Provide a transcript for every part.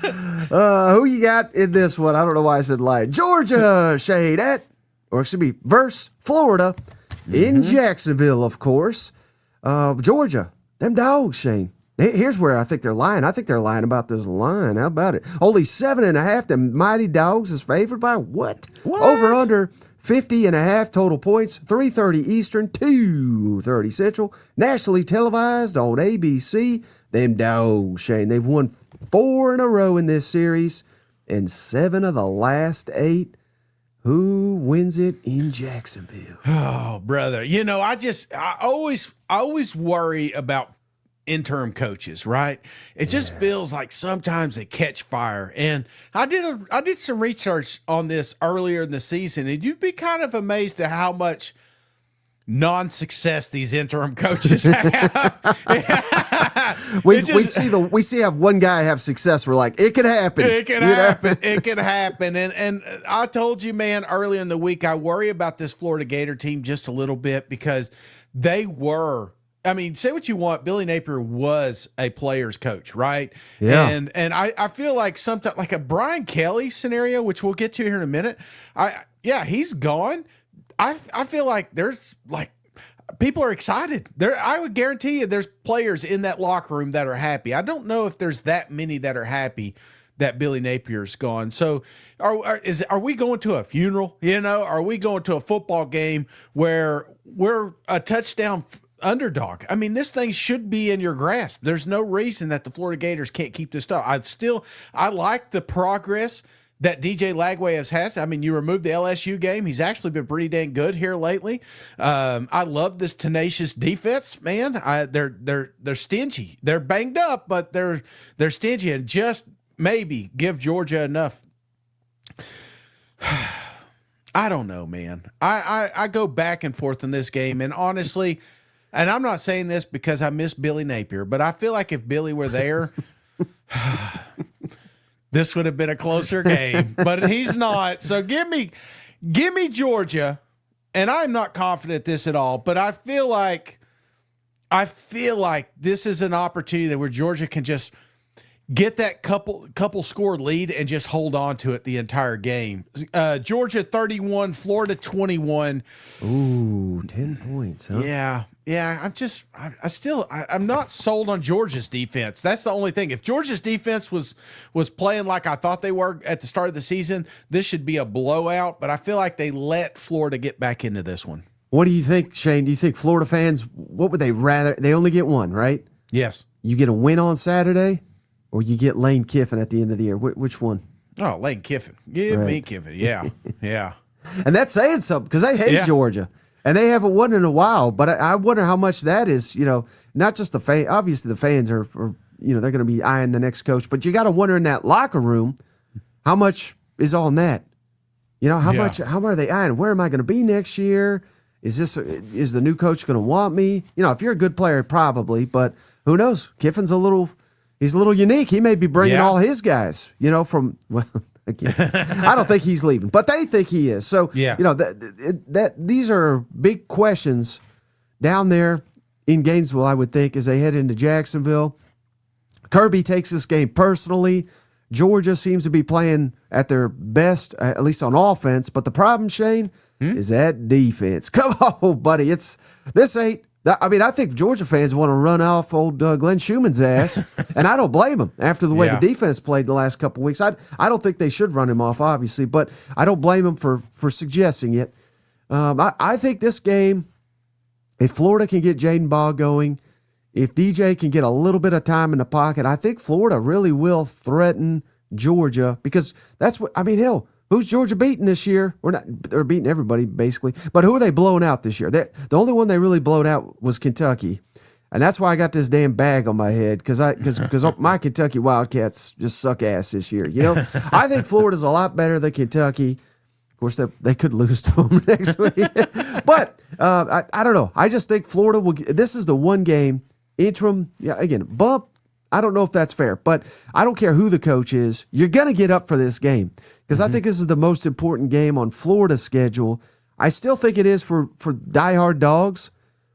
Who you got in this one? I don't know why I said lie. Georgia, Shane, versus Florida in Jacksonville, of course. Georgia, them dogs, Shane. Here's where I think they're lying. I think they're lying about this line. How about it? Only 7.5. The Mighty Dogs is favored by what? Over under 50.5 total points. 3:30 Eastern, 2:30 Central. Nationally televised on ABC. Them dogs, Shane. They've won 4 in a row in this series and 7 of the last 8. Who wins it in Jacksonville? Oh, brother. You know, I always worry about interim coaches, right? It just feels like sometimes they catch fire. And I did some research on this earlier in the season, and you'd be kind of amazed at how much non-success these interim coaches have. we see have one guy have success. We're like, it could happen. It can happen. It can happen. And I told you, man, earlier in the week, I worry about this Florida Gator team just a little bit because they were. I mean, say what you want. Billy Napier was a player's coach, right? Yeah. And I feel like sometimes like a Brian Kelly scenario, which we'll get to here in a minute. He's gone. I feel like there's like people are excited. I would guarantee you there's players in that locker room that are happy. I don't know if there's that many that are happy that Billy Napier's gone. So are we going to a funeral? You know, are we going to a football game where we're a touchdown underdog? I mean, this thing should be in your grasp. There's no reason that the Florida Gators can't keep this stuff. I like the progress that DJ Lagway has had. I mean, you remove the LSU game. He's actually been pretty dang good here lately. I love this tenacious defense, man. They're stingy. They're banged up, but they're stingy, and just maybe give Georgia enough. I don't know, man. I go back and forth in this game, and honestly, and I'm not saying this because I miss Billy Napier, but I feel like if Billy were there, this would have been a closer game, but he's not. So give me Georgia, and I'm not confident this at all, but I feel like this is an opportunity where Georgia can just get that couple score lead and just hold on to it the entire game. Georgia 31, Florida 21. Ooh, 10 points, huh? Yeah. I'm not sold on Georgia's defense. That's the only thing. If Georgia's defense was playing like I thought they were at the start of the season, this should be a blowout, but I feel like they let Florida get back into this one. What do you think, Shane? Do you think Florida fans, what would they rather? They only get one, right? Yes. You get a win on Saturday, or you get Lane Kiffin at the end of the year? Which one? Oh, Lane Kiffin. Give me Kiffin. Yeah. Yeah. And that's saying something because they hate Georgia. And they haven't won in a while, but I wonder how much that is, not just the fan. Obviously, the fans are they're going to be eyeing the next coach, but you got to wonder in that locker room, how much is on that? How are they eyeing? Where am I going to be next year? Is the new coach going to want me? If you're a good player, probably, but who knows? Kiffin's he's a little unique. He may be bringing all his guys, Again, I don't think he's leaving, but they think he is. So, these are big questions down there in Gainesville, I would think, as they head into Jacksonville. Kirby takes this game personally. Georgia seems to be playing at their best, at least on offense. But the problem, Shane, is that defense. Come on, buddy. I think Georgia fans want to run off old Glenn Schumann's ass, and I don't blame them after the way the defense played the last couple of weeks. I don't think they should run him off, obviously, but I don't blame them for suggesting it. I think this game, if Florida can get Jaden Ball going, if DJ can get a little bit of time in the pocket, I think Florida really will threaten Georgia because who's Georgia beating this year? They're beating everybody, basically. But who are they blowing out this year? The only one they really blowed out was Kentucky. And that's why I got this damn bag on my head, because my Kentucky Wildcats just suck ass this year. I think Florida's a lot better than Kentucky. Of course, they could lose to them next week. But I don't know. I just think Florida this is the one game, interim, again, bump. I don't know if that's fair, but I don't care who the coach is. You're going to get up for this game because I think this is the most important game on Florida's schedule. I still think it is for diehard dogs,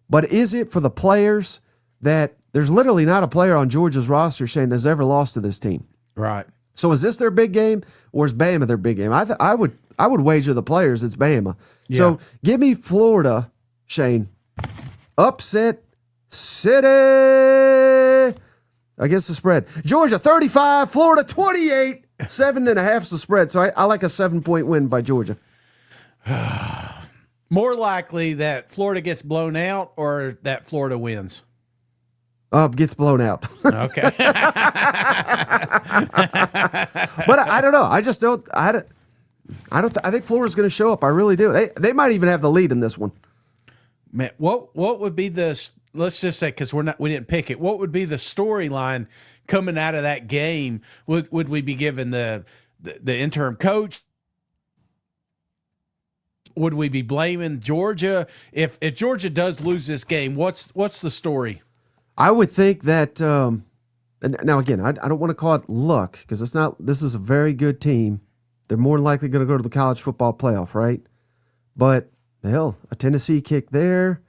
but is it for the players that there's literally not a player on Georgia's roster, Shane, that's ever lost to this team? Right. So is this their big game, or is Bama their big game? I would wager the players it's Bama. Yeah. So give me Florida, Shane. Upset City against the spread. Georgia 35, Florida 28. 7.5 is the spread. So I like a 7-point win by Georgia. More likely that Florida gets blown out or that Florida wins. Gets blown out. Okay. But I don't know. I just don't. I think Florida's going to show up. I really do. They might even have the lead in this one. Man, what would be the, let's just say, because we didn't pick it, what would be the storyline coming out of that game? Would we be given the interim coach? Would we be blaming Georgia? If Georgia does lose this game, what's the story? I would think that. And now again, I don't want to call it luck because it's not. This is a very good team. They're more likely going to go to the college football playoff, right? But hell, a Tennessee kick there,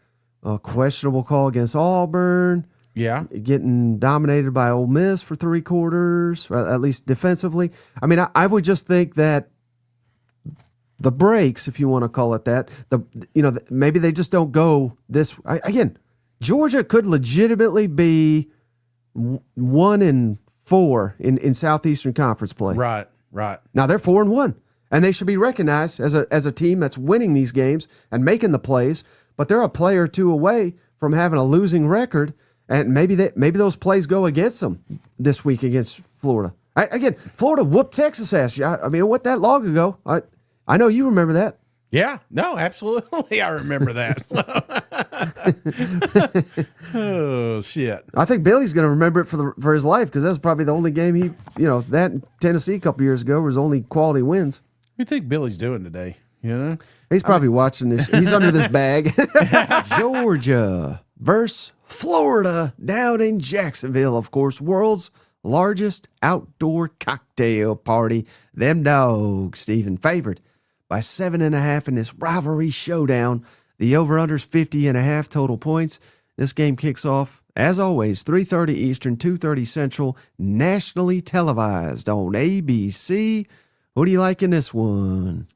a questionable call against Auburn. Yeah, getting dominated by Ole Miss for 3 quarters, or at least defensively. I mean, I would just think that the breaks, if you want to call it that, maybe they just don't go this. Again, Georgia could legitimately be 1-4 in Southeastern Conference play. Right. Now they're 4-1, and they should be recognized as a team that's winning these games and making the plays. But they're a play or two away from having a losing record, and maybe those plays go against them this week against Florida. Florida whooped Texas ass. I mean, what that long ago? I know you remember that. Yeah, no, absolutely. I remember that. Oh, shit. I think Billy's going to remember it for his life because that's probably the only game that in Tennessee a couple years ago was only quality wins. What do you think Billy's doing today? He's probably watching this. He's under this bag. Georgia versus Florida down in Jacksonville, of course, world's largest outdoor cocktail party. Them dogs, Steven, favored by 7.5 in this rivalry showdown. The over-under's 50.5 total points. This game kicks off, as always, 3:30 Eastern, 2:30 Central, nationally televised on ABC. What do you like in this one?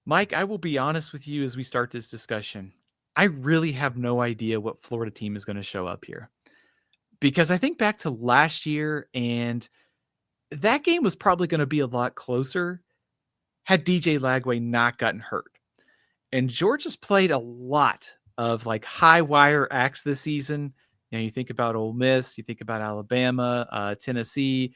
Mike, I will be honest with you as we start this discussion. I really have no idea what Florida team is going to show up here. Because I think back to last year, and that game was probably going to be a lot closer had DJ Lagway not gotten hurt. And Georgia's played a lot of like high wire acts this season. You think about Ole Miss, you think about Alabama, Tennessee.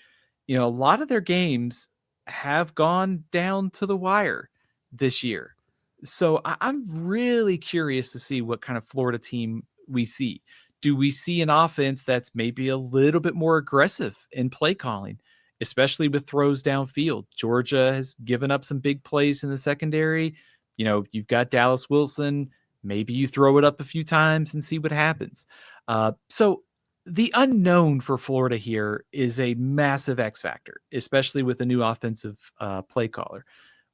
A lot of their games have gone down to the wire this year. So I'm really curious to see what kind of Florida team we see. Do we see an offense that's maybe a little bit more aggressive in play calling, especially with throws downfield? Georgia has given up some big plays in the secondary. You've got Dallas Wilson. Maybe you throw it up a few times and see what happens. So the unknown for Florida here is a massive X factor, especially with a new offensive play caller.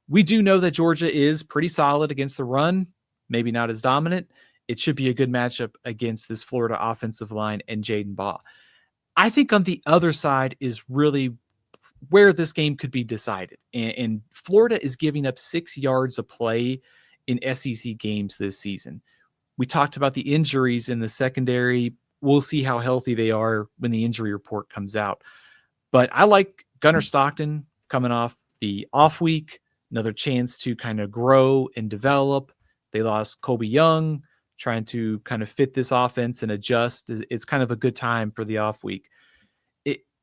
We do know that Georgia is pretty solid against the run, maybe not as dominant. It should be a good matchup against this Florida offensive line and Jaden Baugh. I think on the other side is really where this game could be decided. And Florida is giving up 6 yards a play in SEC games this season. We talked about the injuries in the secondary. We'll see how healthy they are when the injury report comes out. But I like Gunnar Stockton coming off the off week, another chance to kind of grow and develop. They lost Colby Young, trying to kind of fit this offense and adjust. It's kind of a good time for the off week.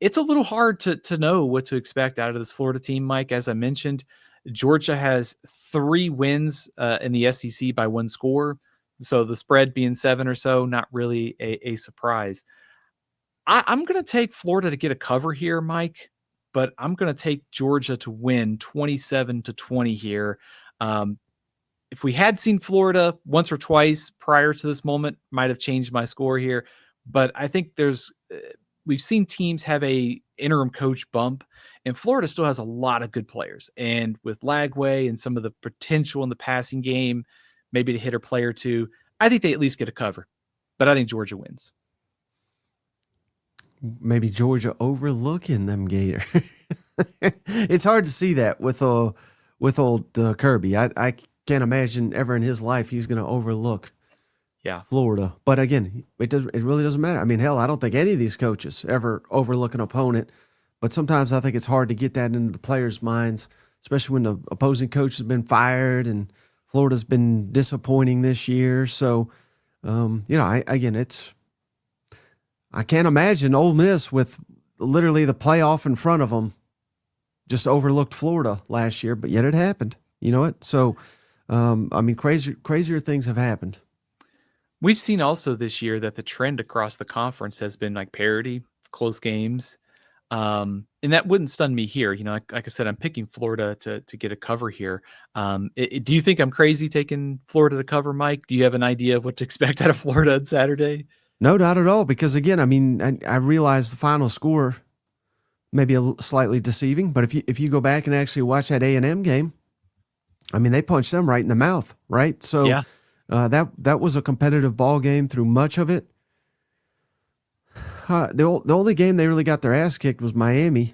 It's a little hard to know what to expect out of this Florida team, Mike. As I mentioned, Georgia has 3 wins in the SEC by 1 score. So the spread being 7 or so, not really a surprise. I'm going to take Florida to get a cover here, Mike, but I'm going to take Georgia to win 27-20 here. If we had seen Florida once or twice prior to this moment, might have changed my score here. But I think we've seen teams have a interim coach bump, and Florida still has a lot of good players. And with Lagway and some of the potential in the passing game, maybe to hit a play or two, I think they at least get a cover. But I think Georgia wins. Maybe Georgia overlooking them Gators. It's hard to see that with old Kirby. I can't imagine ever in his life he's going to overlook Yeah. Florida. But again, it really doesn't matter. I mean, hell, I don't think any of these coaches ever overlook an opponent. But sometimes I think it's hard to get that into the players' minds, especially when the opposing coach has been fired and Florida's been disappointing this year. So, I can't imagine Ole Miss with literally the playoff in front of them just overlooked Florida last year, but yet it happened. You know what? So, crazier things have happened. We've seen also this year that the trend across the conference has been like parity, close games. And that wouldn't stun me here. Like I said, I'm picking Florida to get a cover here. Do you think I'm crazy taking Florida to cover, Mike? Do you have an idea of what to expect out of Florida on Saturday? No, not at all. Because again, I realize the final score may be slightly deceiving, but if you go back and actually watch that A&M game, they punched them right in the mouth, right? So Yeah. That was a competitive ball game through much of it. The only game they really got their ass kicked was Miami.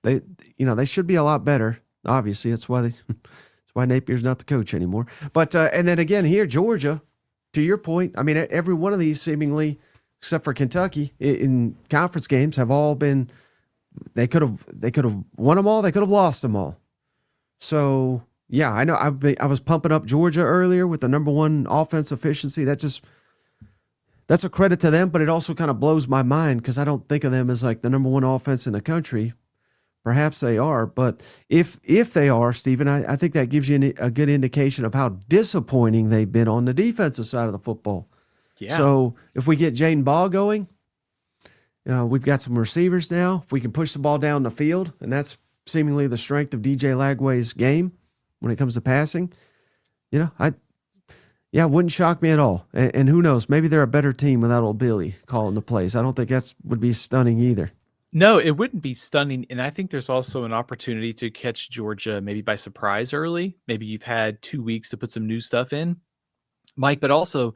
They should be a lot better. Obviously, that's why Napier's not the coach anymore. But and then again here, Georgia. To your point, every one of these seemingly, except for Kentucky, in conference games have all been. They could have won them all. They could have lost them all. So yeah, I know. I was pumping up Georgia earlier with the number one offense efficiency. That's a credit to them, but it also kind of blows my mind because I don't think of them as like the number one offense in the country. Perhaps they are, but if they are, Steven, I think that gives you a good indication of how disappointing they've been on the defensive side of the football. Yeah. So if we get Jaden Ball going, we've got some receivers now. If we can push the ball down the field, and that's seemingly the strength of DJ Lagway's game when it comes to passing, it wouldn't shock me at all. And who knows, maybe they're a better team without old Billy calling the plays. I don't think would be stunning either. No, it wouldn't be stunning. And I think there's also an opportunity to catch Georgia maybe by surprise early. Maybe you've had 2 weeks to put some new stuff in, Mike. But also,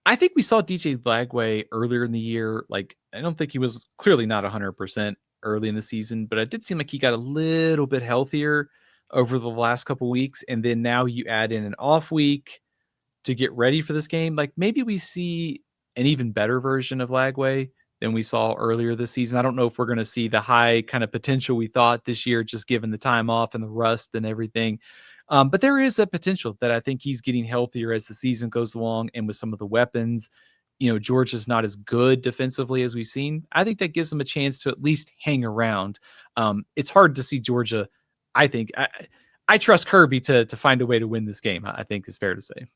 I think we saw DJ Lagway earlier in the year. Like, I don't think he was clearly not 100% early in the season, but it did seem like he got a little bit healthier over the last couple weeks. And then now you add in an off week to get ready for this game. Like, maybe we see an even better version of Lagway than we saw earlier this season. I don't know if we're going to see the high kind of potential we thought this year, just given the time off and the rust and everything. But there is a potential that I think he's getting healthier as the season goes along. And with some of the weapons, Georgia's not as good defensively as we've seen. I think that gives them a chance to at least hang around. It's hard to see Georgia. I think I trust Kirby to find a way to win this game. I think is fair to say.